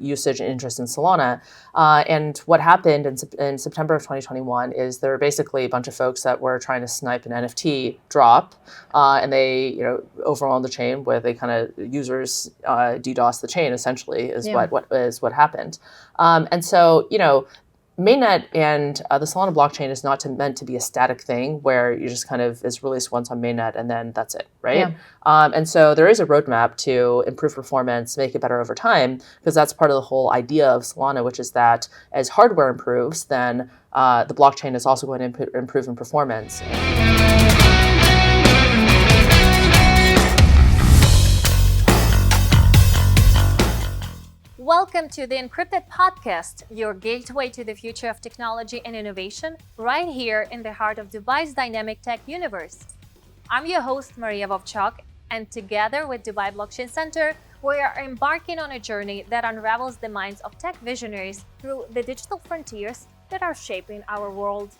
usage and interest in Solana. And what happened in September of 2021 is there were basically a bunch of folks that were trying to snipe an NFT drop, and they overwhelmed the chain where they kind of users DDoS the chain essentially is what happened. And so mainnet and the Solana blockchain is not meant to be a static thing where you just kind of is released once on mainnet and then that's it, right? Yeah. And so there is a roadmap to improve performance, make it better over time, because that's part of the whole idea of Solana, which is that as hardware improves, then the blockchain is also going to improve in performance. Welcome to the Encrypted podcast, your gateway to the future of technology and innovation, right here in the heart of Dubai's dynamic tech universe. I'm your host, Maria Vovchok, and together with Dubai Blockchain Center, we are embarking on a journey that unravels the minds of tech visionaries through the digital frontiers that are shaping our world.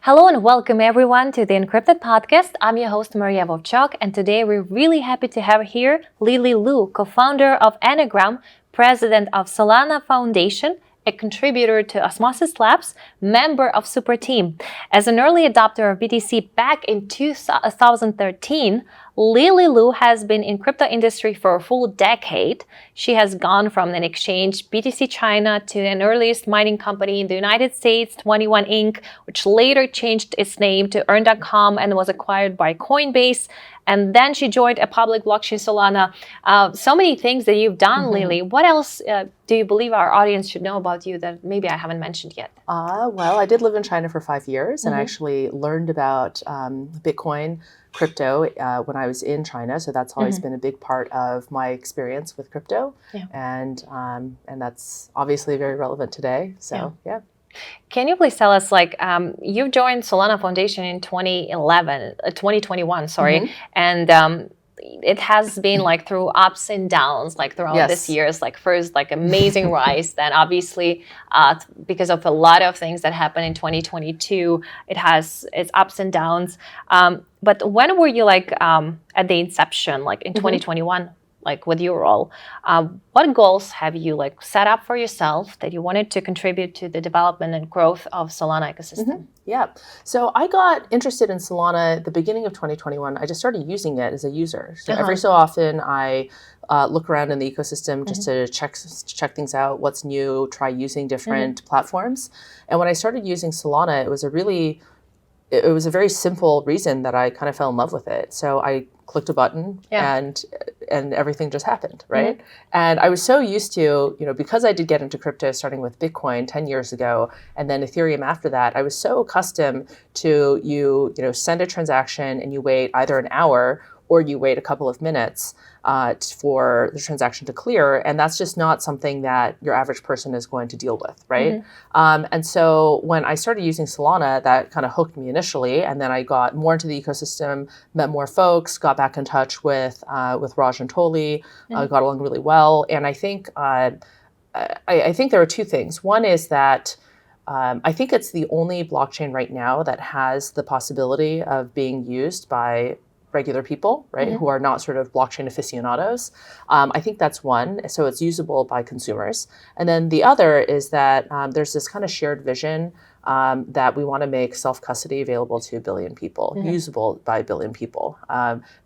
Hello and welcome everyone to the Encrypted podcast. I'm your host Maria Vovchok, and today we're really happy to have here Lily Liu, co-founder of Anagram, president of Solana Foundation, a contributor to Osmosis Labs, member of Super Team. As an early adopter of BTC back in 2013, Lily Liu has been in crypto industry for a full decade. She has gone from an exchange, BTC China, to an earliest mining company in the United States, 21 Inc., which later changed its name to Earn.com and was acquired by Coinbase. And then she joined a public blockchain, Solana. So many things that you've done, Lily. What else do you believe our audience should know about you that maybe I haven't mentioned yet? Well, I did live in China for 5 years and I actually learned about Bitcoin, crypto when I was in China. So that's always been a big part of my experience with crypto. Yeah. And that's obviously very relevant today. So, yeah. Can you please tell us, you joined Solana Foundation in 2021, and it has been through ups and downs, throughout this year's, first amazing rise, then obviously because of a lot of things that happened in 2022, it has its ups and downs. But when were you at the inception, in 2021? With your role, what goals have you set up for yourself that you wanted to contribute to the development and growth of Solana ecosystem? Yeah, so I got interested in Solana at the beginning of 2021. I just started using it as a user. So every so often I look around in the ecosystem just to check things out, what's new, try using different platforms. And when I started using Solana, it was a very simple reason that I kind of fell in love with it. So I clicked a button and everything just happened, right? And I was so used to, because I did get into crypto starting with Bitcoin 10 years ago and then Ethereum after that, I was so accustomed to you send a transaction and you wait either an hour or you wait a couple of minutes for the transaction to clear. And that's just not something that your average person is going to deal with, right? And so when I started using Solana, that kind of hooked me initially. And then I got more into the ecosystem, met more folks, got back in touch with Raj and Toli, got along really well. And I think I think there are two things. One is that I think it's the only blockchain right now that has the possibility of being used by regular people, right, who are not sort of blockchain aficionados. I think that's one. So it's usable by consumers. And then the other is that there's this kind of shared vision that we want to make self-custody available to a billion people, usable by a billion people.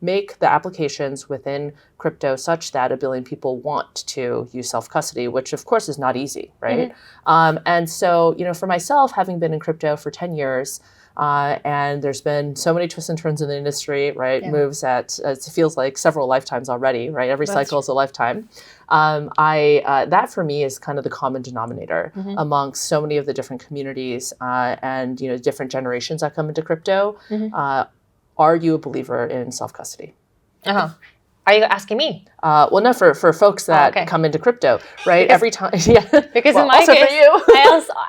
Make the applications within crypto such that a billion people want to use self-custody, which of course is not easy, right? And so, for myself, having been in crypto for 10 years, and there's been so many twists and turns in the industry, right? Moves at, it feels like several lifetimes already, right? Every cycle is a lifetime. That for me is kind of the common denominator amongst so many of the different communities and, different generations that come into crypto. Are you a believer in self-custody? Are you asking me? Well, no, for folks that come into crypto, right? Every time, Because in my also case, for you.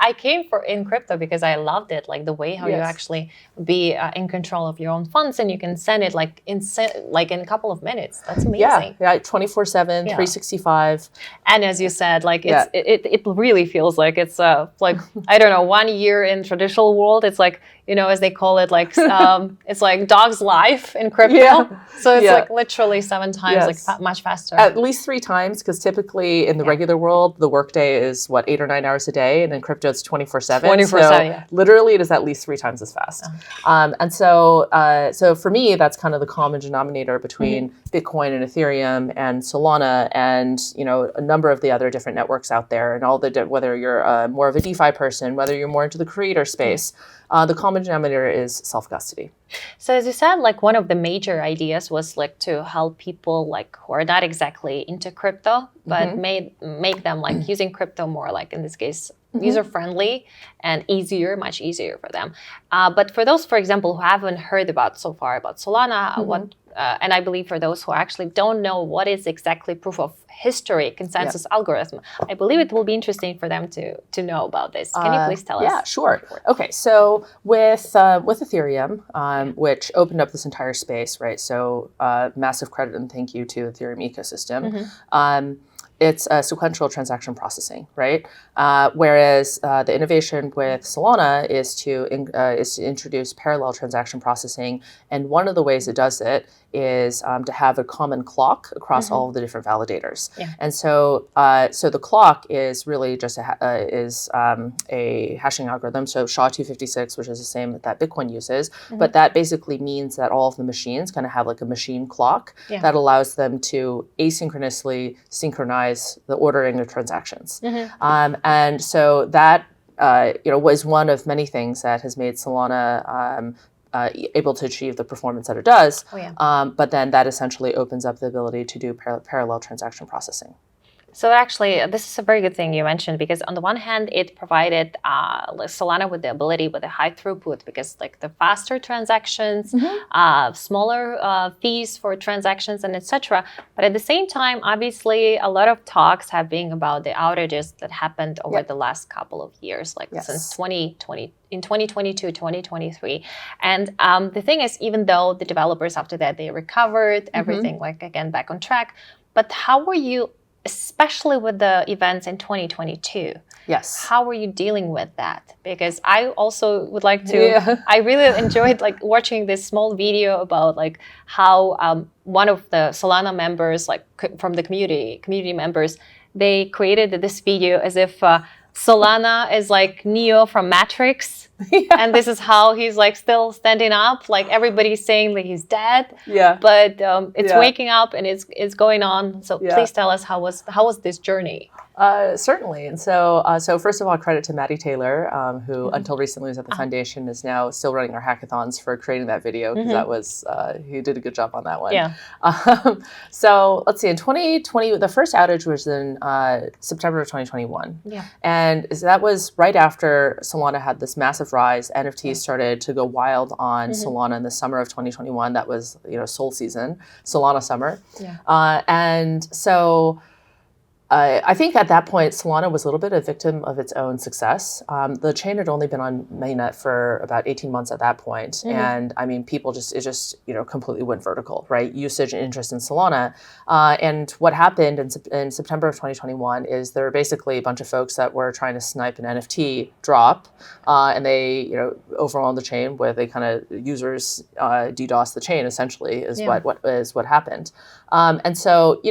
I came in crypto because I loved it, the way how you actually be in control of your own funds and you can send it in a couple of minutes. That's amazing. Yeah, 24/7, 365. And as you said, it really feels like it's I don't know, 1 year in traditional world. It's as they call it, like it's like dog's life in crypto. Yeah. So it's like literally 7 times, like much faster. At least 3 times, because typically in the regular world, the workday is 8 or 9 hours a day, and in crypto it's 24/7. 24/7, literally it is at least 3 times as fast. And so for me, that's kind of the common denominator between Bitcoin and Ethereum and Solana and a number of the other different networks out there, and all whether you're more of a DeFi person, whether you're more into the creator space, the common denominator is self-custody. So as you said, like one of the major ideas was like to help people like who are not exactly into crypto, but make them like using crypto more like in this case user-friendly and much easier for them. But for those, for example, who haven't heard so far about Solana, and I believe for those who actually don't know what is exactly proof of history consensus algorithm, I believe it will be interesting for them to know about this. Can you please tell us? Yeah, sure. Okay, so with Ethereum, which opened up this entire space, right? So massive credit and thank you to the Ethereum ecosystem. It's sequential transaction processing, right? Whereas the innovation with Solana is to introduce parallel transaction processing, and one of the ways it does it is to have a common clock across all of the different validators. And so the clock is really just a hashing algorithm. So SHA-256, which is the same that Bitcoin uses, but that basically means that all of the machines kind of have like a machine clock that allows them to asynchronously synchronize the ordering of transactions. And so that was one of many things that has made Solana able to achieve the performance that it does. But then that essentially opens up the ability to do parallel transaction processing. So actually, this is a very good thing you mentioned, because on the one hand, it provided Solana with the ability with a high throughput, because like the faster transactions, smaller fees for transactions, and etc. But at the same time, obviously, a lot of talks have been about the outages that happened over the last couple of years, like since 2020. In 2022, 2023. And the thing is, even though the developers after that, they recovered everything like again back on track, but how were you, especially with the events in 2022? How were you dealing with that? Because I also would like to, I really enjoyed like watching this small video about like how one of the Solana members, like from the community members, they created this video as if Solana is like Neo from Matrix, and this is how he's like still standing up. Like everybody's saying that he's dead, but it's waking up and it's going on. So please tell us how was this journey? Certainly. And so first of all, credit to Maddie Taylor, who until recently was at the foundation, is now still running our hackathons, for creating that video, because that was, he did a good job on that one. So let's see, in 2020, the first outage was in September of 2021. And that was right after Solana had this massive rise. NFTs started to go wild on Solana in the summer of 2021. That was, Sol season, Solana summer. And so I think at that point, Solana was a little bit a victim of its own success. The chain had only been on mainnet for about 18 months at that point. And I mean, people just completely went vertical, right? Usage and interest in Solana. And what happened in September of 2021 is there were basically a bunch of folks that were trying to snipe an NFT drop. And they, overwhelmed the chain where they kind of users DDoS the chain, essentially, is what happened. And so,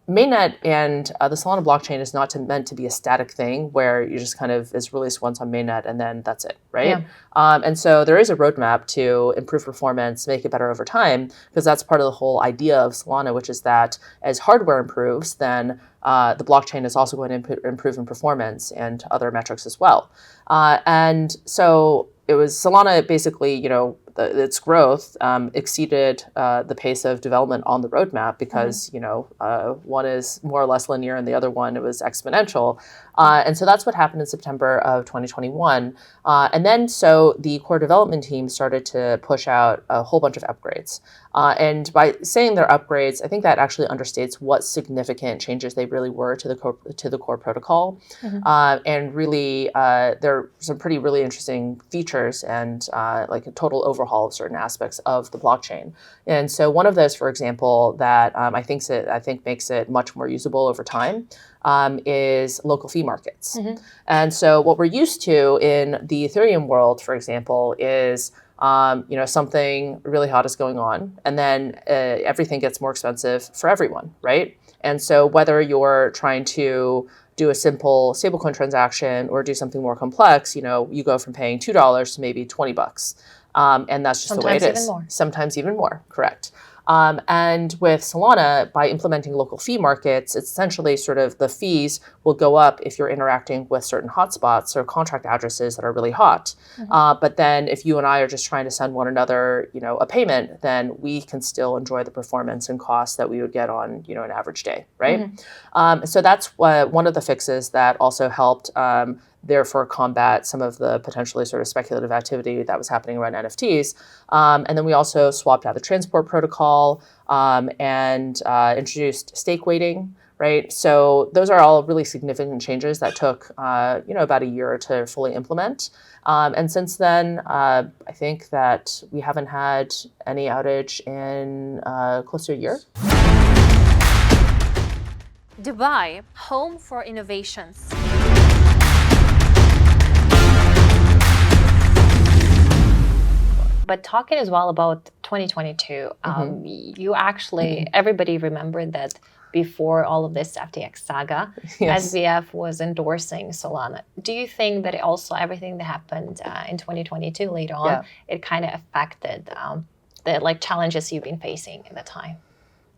mainnet and the Solana blockchain is not meant to be a static thing where you just kind of is released once on mainnet and then that's it, right? And so there is a roadmap to improve performance, make it better over time, because that's part of the whole idea of Solana, which is that as hardware improves, then the blockchain is also going to improve in performance and other metrics as well. And so it was Solana basically, its growth exceeded the pace of development on the roadmap, because one is more or less linear and the other one, it was exponential. And so that's what happened in September of 2021. And then so the core development team started to push out a whole bunch of upgrades. And by saying they're upgrades, I think that actually understates what significant changes they really were to the core protocol. And really, there are some really interesting features and like a total overhaul overhaul of certain aspects of the blockchain. And so one of those, for example, that I think makes it much more usable over time is local fee markets. And so what we're used to in the Ethereum world, for example, is something really hot is going on, and then everything gets more expensive for everyone, right? And so whether you're trying to do a simple stablecoin transaction or do something more complex, you go from paying $2 to maybe $20. And that's just the way it is. Sometimes even more, correct. And with Solana, by implementing local fee markets, it's essentially sort of the fees will go up if you're interacting with certain hotspots or contract addresses that are really hot. But then if you and I are just trying to send one another, a payment, then we can still enjoy the performance and costs that we would get on, an average day, right? So that's one of the fixes that also helped therefore combat some of the potentially sort of speculative activity that was happening around NFTs. And then we also swapped out the transport protocol and introduced stake weighting, right? So those are all really significant changes that took, about a year to fully implement. And since then, I think that we haven't had any outage in close to a year. Dubai, home for innovations. But talking as well about 2022, you actually, everybody remembered that before all of this FTX saga, SBF was endorsing Solana. Do you think that everything that happened in 2022 later on, it kind of affected the challenges you've been facing at the time?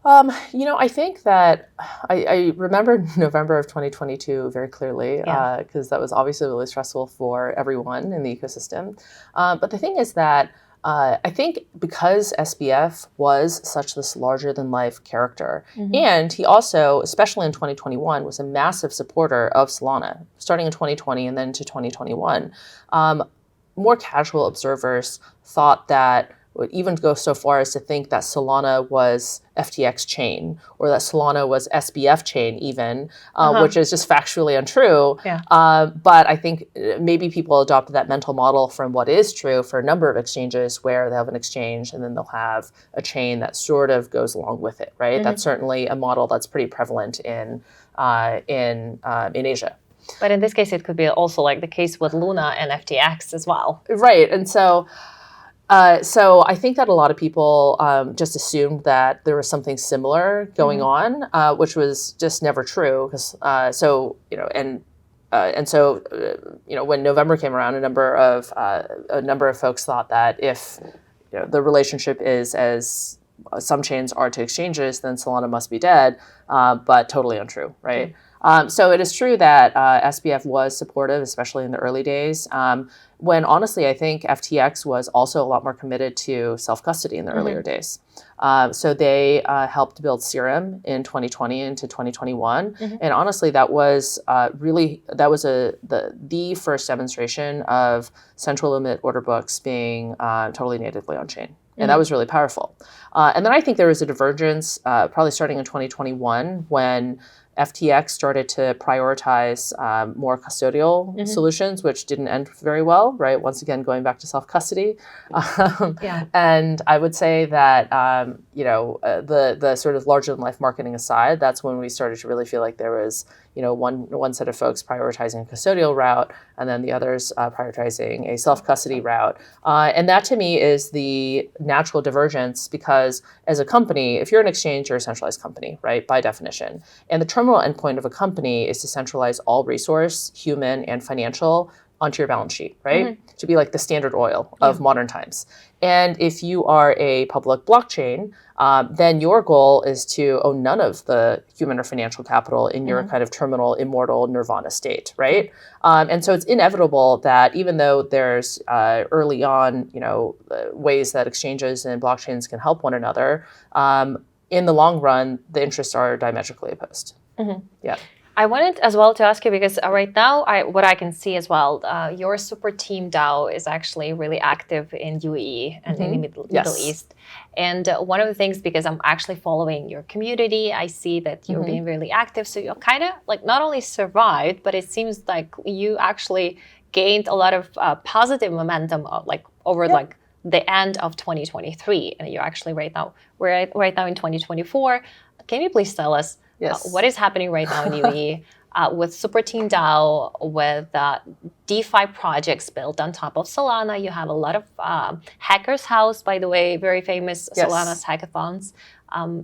I think that I remember November of 2022 very clearly because that was obviously really stressful for everyone in the ecosystem. But the thing is that I think because SBF was such this larger-than-life character, and he also, especially in 2021, was a massive supporter of Solana, starting in 2020 and then to 2021, more casual observers thought that would even go so far as to think that Solana was FTX chain or that Solana was SBF chain even, which is just factually untrue. But I think maybe people adopted that mental model from what is true for a number of exchanges where they have an exchange and then they'll have a chain that sort of goes along with it, right? That's certainly a model that's pretty prevalent in Asia. But in this case, it could be also like the case with Luna and FTX as well. Right, and so I think that a lot of people just assumed that there was something similar going on, which was just never true. Because when November came around, a number of folks thought that if the relationship is as some chains are to exchanges, then Solana must be dead, but totally untrue, right? So it is true that SBF was supportive, especially in the early days, when honestly, I think FTX was also a lot more committed to self-custody in the earlier days. So they helped build Serum in 2020 into 2021. And honestly, that was the first demonstration of central limit order books being totally natively on-chain. And that was really powerful. And then I think there was a divergence probably starting in 2021 when FTX started to prioritize more custodial solutions, which didn't end very well, right? Once again, going back to self-custody. And I would say that, the sort of larger-than-life marketing aside, that's when we started to really feel like there was, one set of folks prioritizing a custodial route and then the others prioritizing a self-custody route. And that to me is the natural divergence because as a company, if you're an exchange, you're a centralized company, right? By definition. And the terminal endpoint of a company is to centralize all resource, human and financial, onto your balance sheet, right? To be like the Standard Oil of modern times. And if you are a public blockchain, then your goal is to own none of the human or financial capital in your kind of terminal, immortal nirvana state, right? And so it's inevitable that even though there's early on, ways that exchanges and blockchains can help one another, in the long run, the interests are diametrically opposed. I wanted as well to ask you because right now, what I can see as well, your super team DAO is actually really active in UAE and in the Middle East. And one of the things, because I'm actually following your community, I see that you're being really active. So you're kind of like not only survived, but it seems like you actually gained a lot of positive momentum over like the end of 2023, and you're actually we're right now in 2024. Can you please tell us what is happening right now in UAE with Super Team DAO, with DeFi projects built on top of Solana? You have a lot of Hackers House, by the way, very famous Solana's hackathons.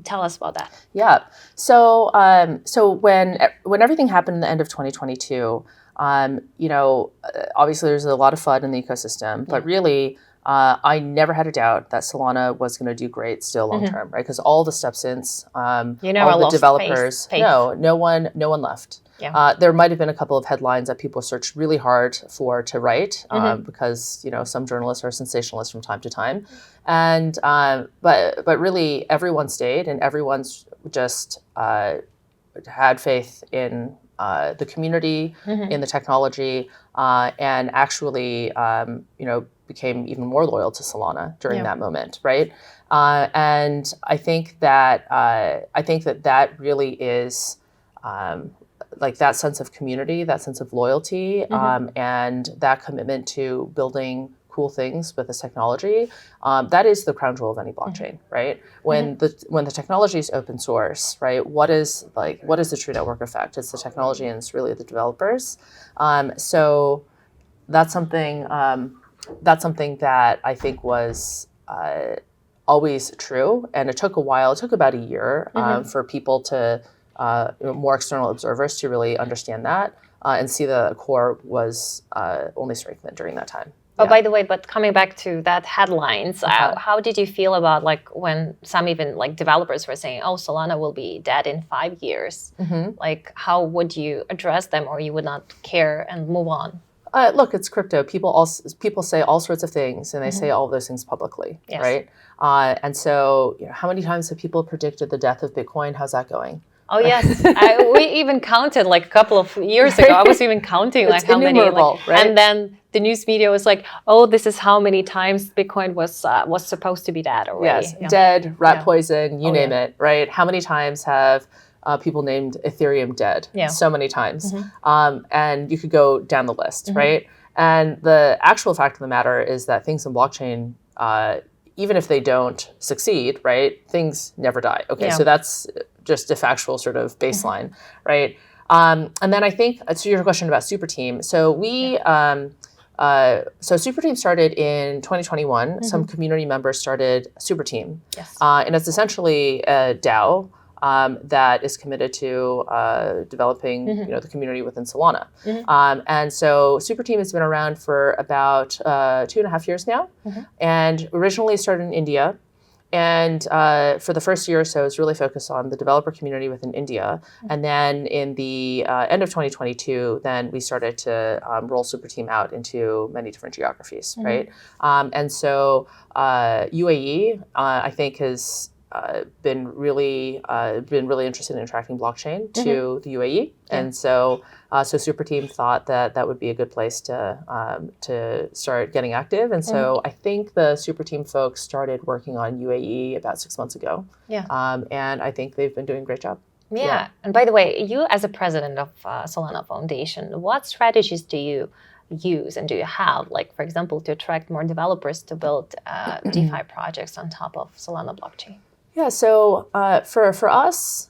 Tell us about that. Yeah. So when everything happened in the end of 2022, obviously there's a lot of FUD in the ecosystem, but really, I never had a doubt that Solana was going to do great still long term, right? Because all the steps since, all the developers, no one left. Yeah. There might have been a couple of headlines that people searched really hard to write, because some journalists are sensationalists from time to time, and but really everyone stayed, and everyone's just had faith in the community, in the technology, and actually became even more loyal to Solana during that moment, right? And I think that that really is like that sense of community, that sense of loyalty, and that commitment to building cool things with this technology. That is the crown jewel of any blockchain, right? When the technology is open source, right? What is the true network effect? It's the technology, and it's really the developers. So that's something that I think was always true, and it took a while. It took about a year for people to more external observers to really understand that and see the core was only strengthened during that time. Oh, by the way, but coming back to that headlines, how did you feel about when some even developers were saying, "Oh, Solana will be dead in 5 years"? How would you address them, or you would not care and move on? Look, it's crypto. People say all sorts of things, and they say all of those things publicly, right? And so, how many times have people predicted the death of Bitcoin? How's that going? Oh yes, we even counted a couple of years ago. I was even counting how many, right? And then the news media was like, "Oh, this is how many times Bitcoin was supposed to be dead already." Yes, dead, rat poison, you name it, right? How many times have people named Ethereum dead? So many times, and you could go down the list, right? And the actual fact of the matter is that things in blockchain, even if they don't succeed, right, things never die. Okay, so that's just a factual sort of baseline, right? And then I think, to your question about Super Team, so we, so Super Team started in 2021. Some community members started Super Team. And it's essentially a DAO that is committed to developing the community within Solana. And so Super Team has been around for about 2.5 years now, and originally started in India. And for the first year or so, it's really focused on the developer community within India. And then in the end of 2022, then we started to roll Super Team out into many different geographies, right? And so UAE, I think, has been really interested in attracting blockchain to the UAE, and so Super Team thought that would be a good place to start getting active, and so I think the Super Team folks started working on UAE about 6 months ago. And I think they've been doing a great job. And by the way, you as a president of Solana Foundation, what strategies do you use and do you have, for example, to attract more developers to build DeFi projects on top of Solana blockchain? Yeah, so for us,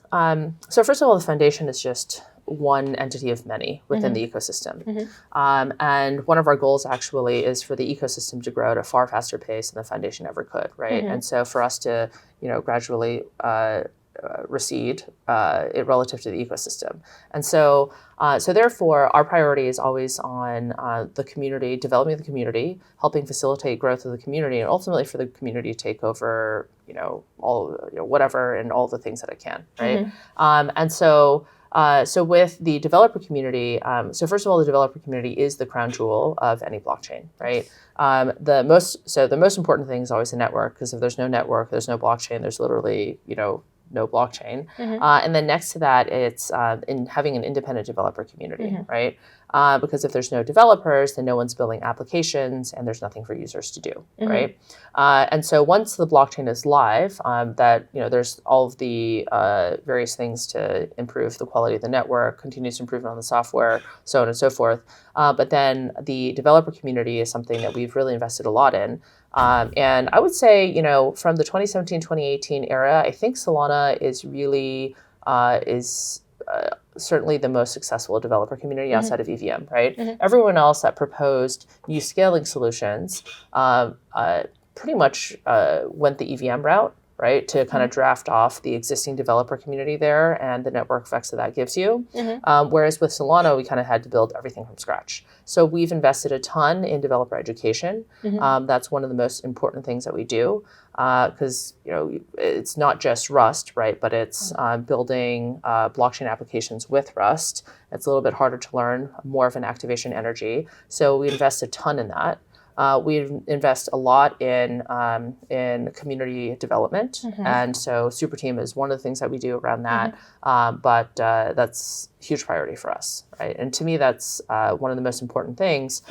so first of all, the foundation is just one entity of many within the ecosystem. And one of our goals actually is for the ecosystem to grow at a far faster pace than the foundation ever could, right? And so for us to, gradually recede it relative to the ecosystem. And so therefore, our priority is always on the community, developing the community, helping facilitate growth of the community, and ultimately for the community to take over, whatever and all the things that it can, right? And so with the developer community, so first of all, the developer community is the crown jewel of any blockchain, right? The most important thing is always the network, because if there's no network, there's no blockchain, there's literally, no blockchain. And then next to that, it's in having an independent developer community, right? Because if there's no developers, then no one's building applications, and there's nothing for users to do, right? And so once the blockchain is live, there's all of the various things to improve the quality of the network, continuous improvement on the software, so on and so forth. But then the developer community is something that we've really invested a lot in. And I would say, from the 2017-2018 era, I think Solana is really certainly the most successful developer community outside of EVM, right? Everyone else that proposed new scaling solutions pretty much went the EVM route, right, to kind of draft off the existing developer community there and the network effects that gives you. Whereas with Solana, we kind of had to build everything from scratch. So we've invested a ton in developer education. That's one of the most important things that we do because it's not just Rust, right, but it's building blockchain applications with Rust. It's a little bit harder to learn, more of an activation energy. So we invest a ton in that. We invest a lot in community development, and so Super Team is one of the things that we do around that. But that's a huge priority for us, right? And to me, that's one of the most important things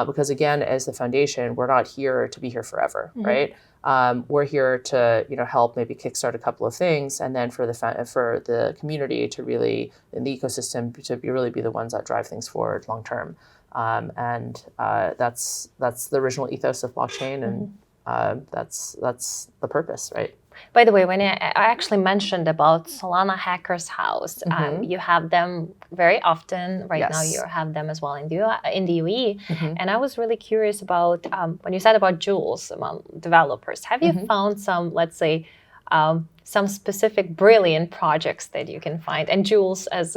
because, again, as the foundation, we're not here to be here forever, right? We're here to help maybe kickstart a couple of things, and then for the community to really, in the ecosystem, to really be the ones that drive things forward long term. And that's the original ethos of blockchain, and that's the purpose, right? By the way, when I actually mentioned about Solana Hackers House, you have them very often. Right now, you have them as well in the UAE. And I was really curious about when you said about jewels among developers. Have you found some, let's say, some specific brilliant projects that you can find, and jewels as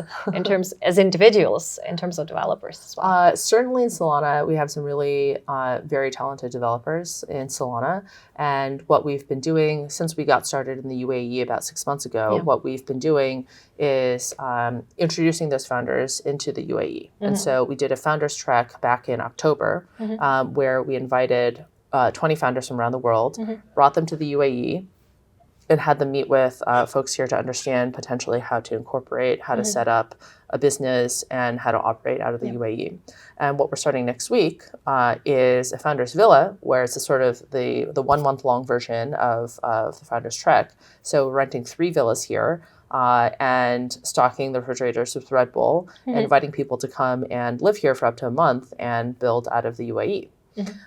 individuals in terms of developers as well? Certainly in Solana, we have some really very talented developers in Solana. And what we've been doing since we got started in the UAE about 6 months ago, what we've been doing is introducing those founders into the UAE. And so we did a founders trek back in October where we invited 20 founders from around the world, brought them to the UAE, and had them meet with folks here to understand potentially how to incorporate, how to set up a business, and how to operate out of the UAE. And what we're starting next week is a Founders Villa, where it's a sort of the 1 month long version of the Founders Trek. So we're renting 3 villas here and stocking the refrigerators with Red Bull, and inviting people to come and live here for up to a month and build out of the UAE.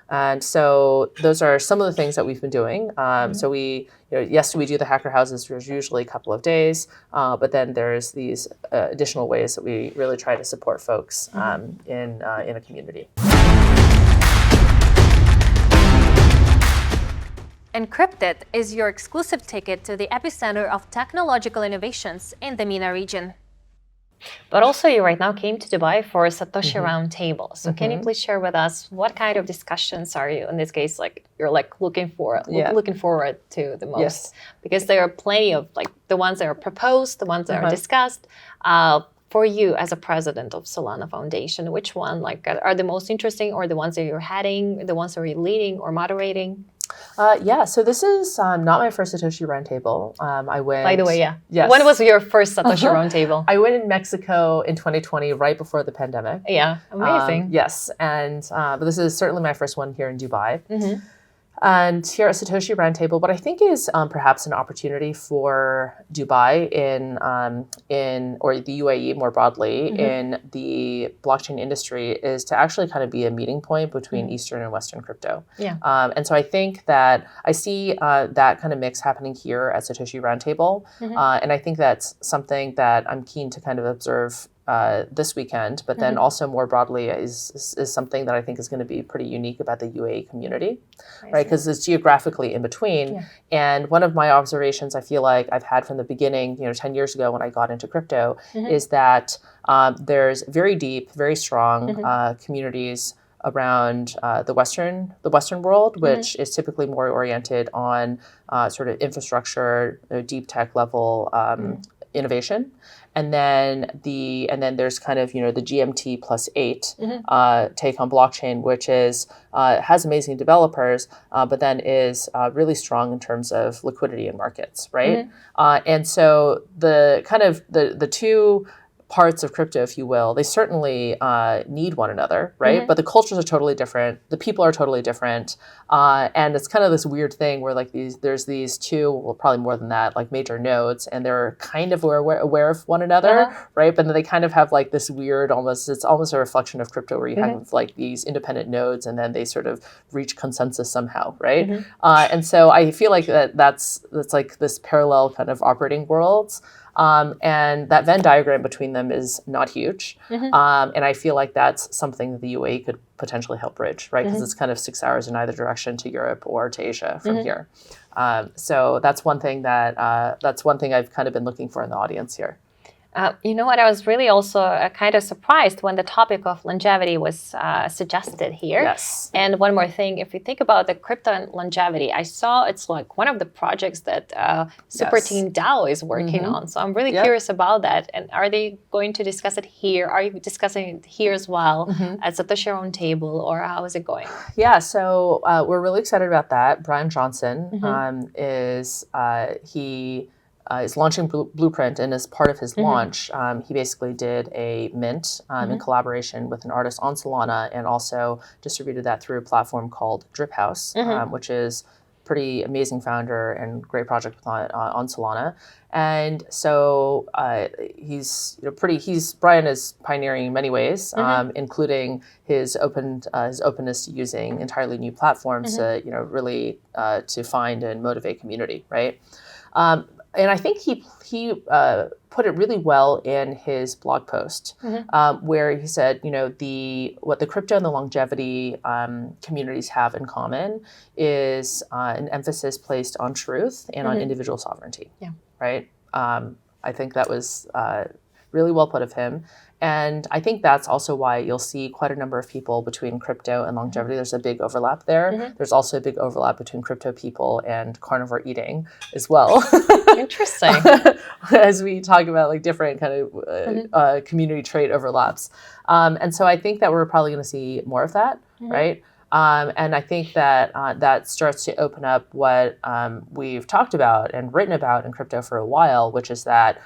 And so those are some of the things that we've been doing. So we do the hacker houses. There's usually a couple of days, but then there's these additional ways that we really try to support folks in a community. Encrypted is your exclusive ticket to the epicenter of technological innovations in the MENA region. But also, you right now came to Dubai for a Satoshi Roundtable. So can you please share with us what kind of discussions are you, in this case, you're looking forward to the most? Because there are plenty of the ones that are proposed, the ones that are discussed. For you as a president of Solana Foundation, which one are the most interesting, or the ones that you're heading, the ones that you're leading or moderating? So this is not my first Satoshi Roundtable. I went. By the way, when was your first Satoshi Roundtable? I went in Mexico in 2020, right before the pandemic. Yeah, amazing. Yes, and but this is certainly my first one here in Dubai. And here at Satoshi Roundtable, what I think is perhaps an opportunity for Dubai or the UAE more broadly in the blockchain industry is to actually kind of be a meeting point between Eastern and Western crypto. And so I think that I see that kind of mix happening here at Satoshi Roundtable. And I think that's something that I'm keen to kind of observe this weekend, but then also more broadly is something that I think is going to be pretty unique about the UAE community, right? Because it's geographically in between. And one of my observations I feel like I've had from the beginning, 10 years ago when I got into crypto, is that there's very deep, very strong communities around the Western world, which is typically more oriented on sort of infrastructure, deep tech level innovation. And then there's kind of the GMT plus 8 take on blockchain, which is has amazing developers, but then is really strong in terms of liquidity in markets, right? And so the kind of the two parts of crypto, if you will, they certainly need one another, right? But the cultures are totally different. The people are totally different. And it's kind of this weird thing where like there's these two, well, probably more than that, like major nodes, and they're kind of aware of one another, right? But then they kind of have like this weird, it's almost a reflection of crypto where you have like these independent nodes and then they sort of reach consensus somehow, right? And so I feel like that's like this parallel kind of operating worlds. And that Venn diagram between them is not huge. And I feel like that's something that the UAE could potentially help bridge, right? Because it's kind of 6 hours in either direction to Europe or to Asia from here. So that's one thing I've kind of been looking for in the audience here. You know what, I was really also kind of surprised when the topic of longevity was suggested here. Yes. And one more thing, if you think about the crypto and longevity, I saw it's like one of the projects that Super Team DAO is working on. So I'm really curious about that. And are they going to discuss it here? Are you discussing it here as well at Satoshi Roundtable, or how is it going? Yeah, so we're really excited about that. Brian Johnson is launching Blueprint, and as part of his launch, he basically did a mint in collaboration with an artist on Solana, and also distributed that through a platform called Drip House, which is pretty amazing founder and great project on Solana. And so Brian is pioneering in many ways, including his openness to using entirely new platforms to really to find and motivate community, right? And I think he put it really well in his blog post, where he said, what the crypto and the longevity communities have in common is an emphasis placed on truth and on individual sovereignty. Yeah. Right. I think that was really well put of him. And I think that's also why you'll see quite a number of people between crypto and longevity. There's a big overlap there. There's also a big overlap between crypto people and carnivore eating as well. Interesting. As we talk about like different kind of community trait overlaps. And so I think that we're probably going to see more of that, right? And I think that that starts to open up what we've talked about and written about in crypto for a while, which is that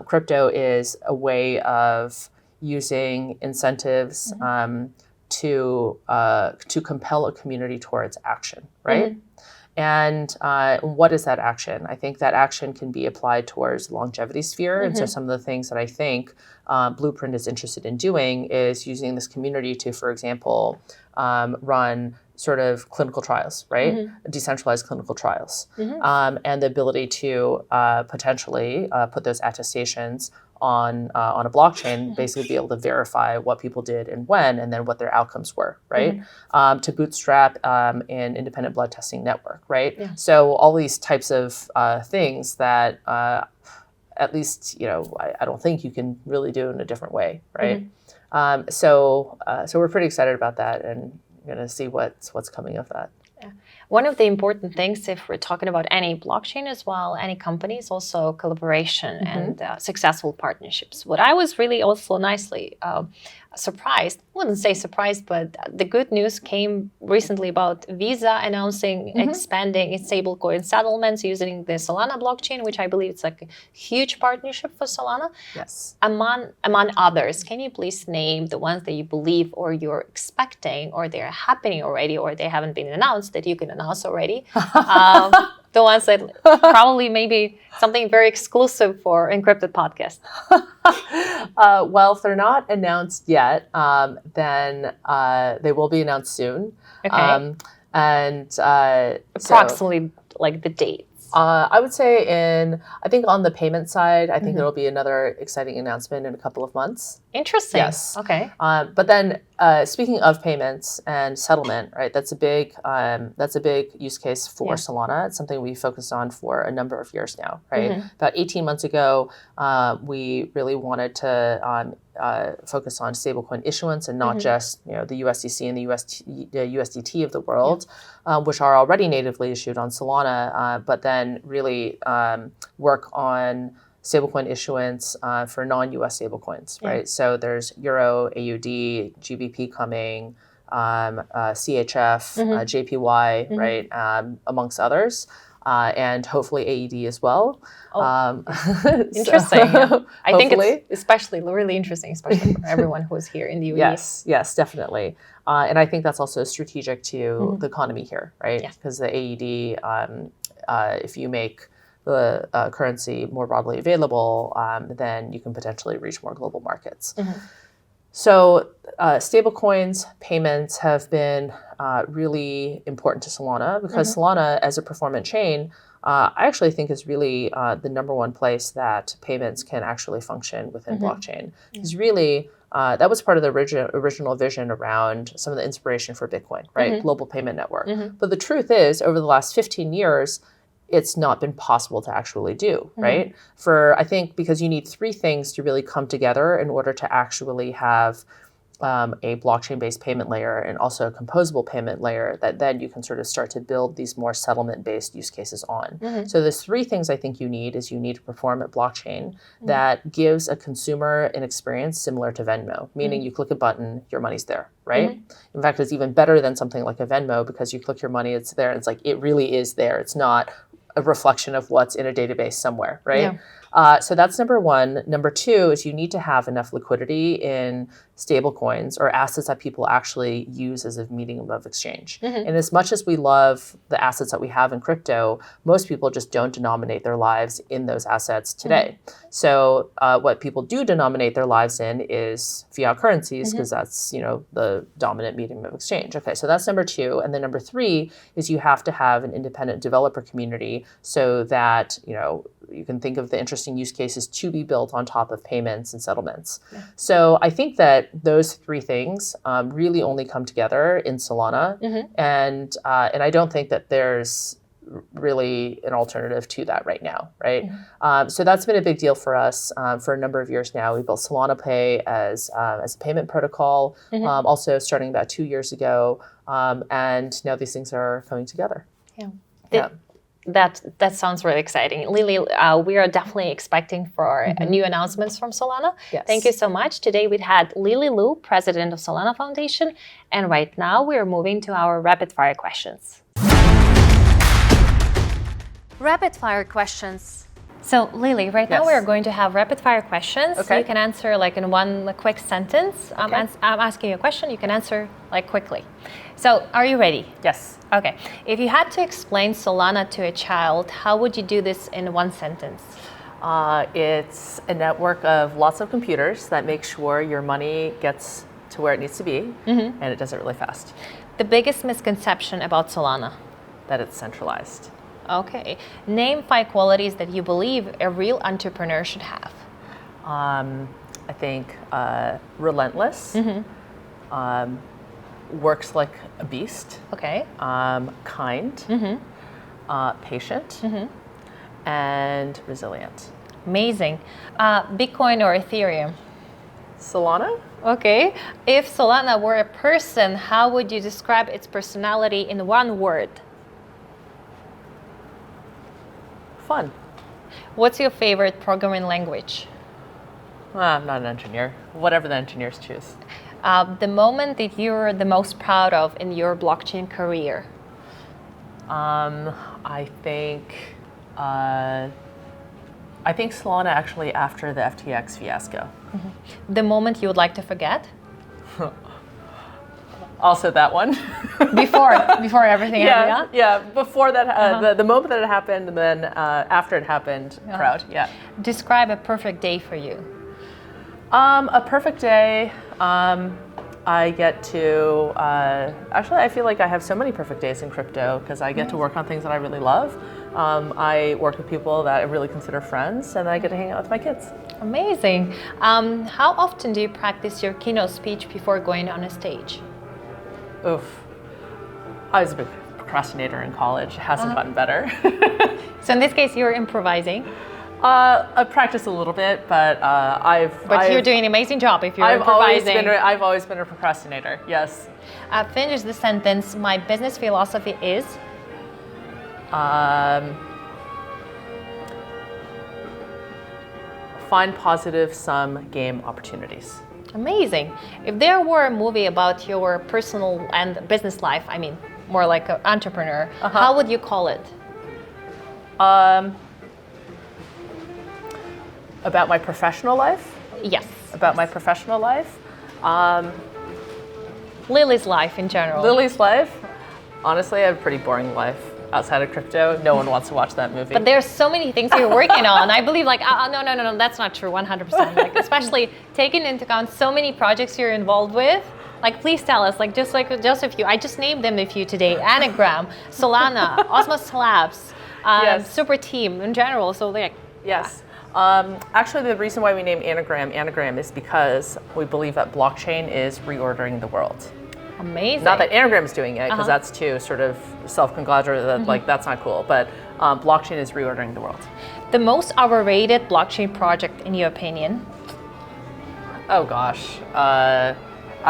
crypto is a way of using incentives to compel a community towards action, right? And what is that action? I think that action can be applied towards the longevity sphere. And so some of the things that I think Blueprint is interested in doing is using this community to, for example, run sort of clinical trials, right? Decentralized clinical trials. And the ability to potentially put those attestations on a blockchain, basically be able to verify what people did and when, and then what their outcomes were, right? To bootstrap an independent blood testing network, right? Yeah. So all these types of things that at least, I don't think you can really do in a different way, right? So we're pretty excited about that, and we're going to see what's coming of that. Yeah. One of the important things, if we're talking about any blockchain as well, any company, is also collaboration and successful partnerships. What I was really also nicely surprised, I wouldn't say surprised, but the good news came recently about Visa announcing expanding its stablecoin settlements using the Solana blockchain, which I believe is like a huge partnership for Solana. Yes. Among others, can you please name the ones that you believe or you're expecting, or they're happening already, or they haven't been announced that you can announce already? The ones that probably maybe something very exclusive for Encrypted podcast. Well, if they're not announced yet, then they will be announced soon. Okay. And approximately like the dates. I would say I think on the payment side, I think there'll be another exciting announcement in a couple of months. Interesting. Yes. Okay. But then speaking of payments and settlement, right? That's a big use case for Solana. It's something we focused on for a number of years now, right? About 18 months ago, we really wanted to focus on stablecoin issuance and not just the USDC and the USDT of the world, which are already natively issued on Solana, but then really work on stablecoin issuance for non-US stablecoins, right? So there's Euro, AUD, GBP coming, CHF, JPY, right, amongst others. and hopefully AED as well. Interesting. Yeah. I think hopefully. it's especially really interesting, especially for everyone who's here in the UAE. Yes, definitely. And I think that's also strategic to the economy here, right? Because the AED, if you make the currency more broadly available, then you can potentially reach more global markets. So stablecoins, payments have been really important to Solana because Solana, as a performant chain, I actually think is really the number one place that payments can actually function within blockchain. Because really, that was part of the original vision around some of the inspiration for Bitcoin, right? Global payment network. But the truth is, over the last 15 years, it's not been possible to actually do, right? I think because you need three things to really come together in order to actually have a blockchain-based payment layer and also a composable payment layer that then you can sort of start to build these more settlement-based use cases on. So there's three things I think you need is you need to perform a blockchain that gives a consumer an experience similar to Venmo, meaning you click a button, your money's there, right? In fact, it's even better than something like a Venmo because you click your money, it's there, and it's like, it really is there. It's not a reflection of what's in a database somewhere, right? So that's number one. Number two is you need to have enough liquidity in stablecoins or assets that people actually use as a medium of exchange. And as much as we love the assets that we have in crypto, most people just don't denominate their lives in those assets today. So what people do denominate their lives in is fiat currencies because that's, the dominant medium of exchange. Okay, so that's number two. And then number three is you have to have an independent developer community so that, you can think of the interesting use cases to be built on top of payments and settlements. So I think that those three things really only come together in Solana. And I don't think that there's really an alternative to that right now, right? So that's been a big deal for us for a number of years now. We built Solana Pay as a payment protocol, also starting about 2 years ago. And now these things are coming together. That sounds really exciting. Lily, we are definitely expecting for new announcements from Solana. Thank you so much. Today we had Lily Liu, president of Solana Foundation. And right now we are moving to our rapid fire questions. Rapid fire questions. So Lily, right now we are going to have rapid fire questions. You can answer like in one quick sentence. I'm asking you a question, you can answer like quickly. So are you ready? Yes. Okay. If you had to explain Solana to a child, how would you do this in one sentence? It's a network of lots of computers that make sure your money gets to where it needs to be, and it does it really fast. The biggest misconception about Solana? That it's centralized. Okay. Name 5 qualities that you believe a real entrepreneur should have. I think relentless, works like a beast, kind, patient, and resilient. Amazing. Bitcoin or Ethereum? Solana? Okay. If Solana were a person, how would you describe its personality in one word? Fun. What's your favorite programming language? I'm not an engineer. Whatever the engineers choose. The moment that you're the most proud of in your blockchain career? I think Solana actually after the FTX fiasco. The moment you would like to forget? Also that one. before everything happened? Yeah. Before that, the moment that it happened, and then after it happened, proud. Yeah. Describe a perfect day for you. A perfect day. I get to actually, I feel like I have so many perfect days in crypto because I get to work on things that I really love. I work with people that I really consider friends, and I get to hang out with my kids. Amazing. How often do you practice your keynote speech before going on a stage? Oof. I was a big procrastinator in college. It hasn't gotten better. So in this case, you're improvising. I practice a little bit, but you're doing an amazing job if you're improvising. I've always been a procrastinator. Yes. Finish the sentence. My business philosophy is. Find positive sum game opportunities. Amazing. If there were a movie about your personal and business life, I mean, more like an entrepreneur, how would you call it? About my professional life? Yes. About my professional life? Lily's life in general. Lily's life? Honestly, I have a pretty boring life. Outside of crypto, no one wants to watch that movie. But there's so many things you're working on. I believe no, that's not true, 100%. Like, especially taking into account so many projects you're involved with. Like, please tell us, just a few. I just named them a few today. Anagram, Solana, Osmosis Labs, Yes. Super Team in general. So Yes. Actually, the reason why we named Anagram is because we believe that blockchain is reordering the world. Amazing. Not that Anagram is doing it, because that's too sort of self-congratulatory, that that's not cool, but blockchain is reordering the world. The most overrated blockchain project in your opinion? Oh gosh, I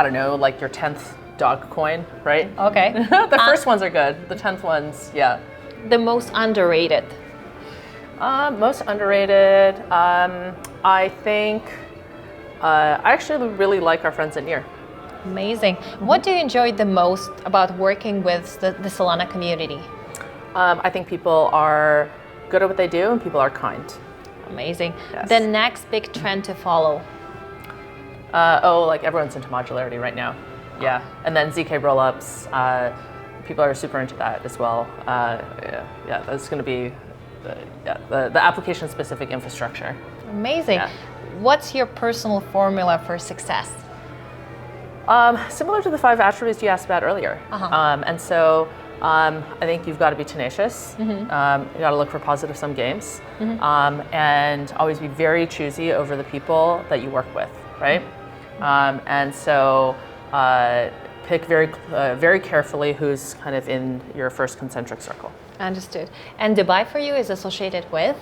don't know, like your 10th dog coin, right? Okay. The first ones are good, the 10th ones, yeah. The most underrated? Most underrated, I think, I actually really like our friends at Near. Amazing. What do you enjoy the most about working with the Solana community? I think people are good at what they do and people are kind. Amazing. Yes. The next big trend to follow? Like everyone's into modularity right now. Yeah. And then ZK rollups, people are super into that as well. Yeah, that's going to be the application-specific infrastructure. Amazing. Yeah. What's your personal formula for success? Similar to the 5 attributes you asked about earlier. And so I think you've got to be tenacious. You got to look for positive sum games, and always be very choosy over the people that you work with, right? And so pick very carefully who's kind of in your first concentric circle. Understood. And Dubai for you is associated with?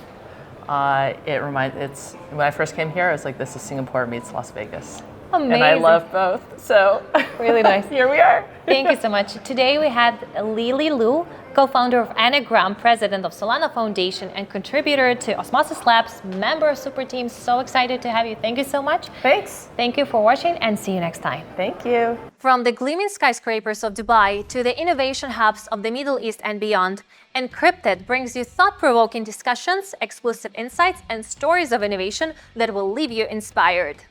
When I first came here, I was like, this is Singapore meets Las Vegas. Amazing. And I love both, so really nice. Here we are. Thank you so much. Today we had Lily Liu, co-founder of Anagram, president of Solana Foundation, and contributor to Osmosis Labs, member of Super Team. So excited to have you. Thank you so much. Thanks. Thank you for watching and see you next time. Thank you. From the gleaming skyscrapers of Dubai to the innovation hubs of the Middle East and beyond, Encrypted brings you thought-provoking discussions, exclusive insights, and stories of innovation that will leave you inspired.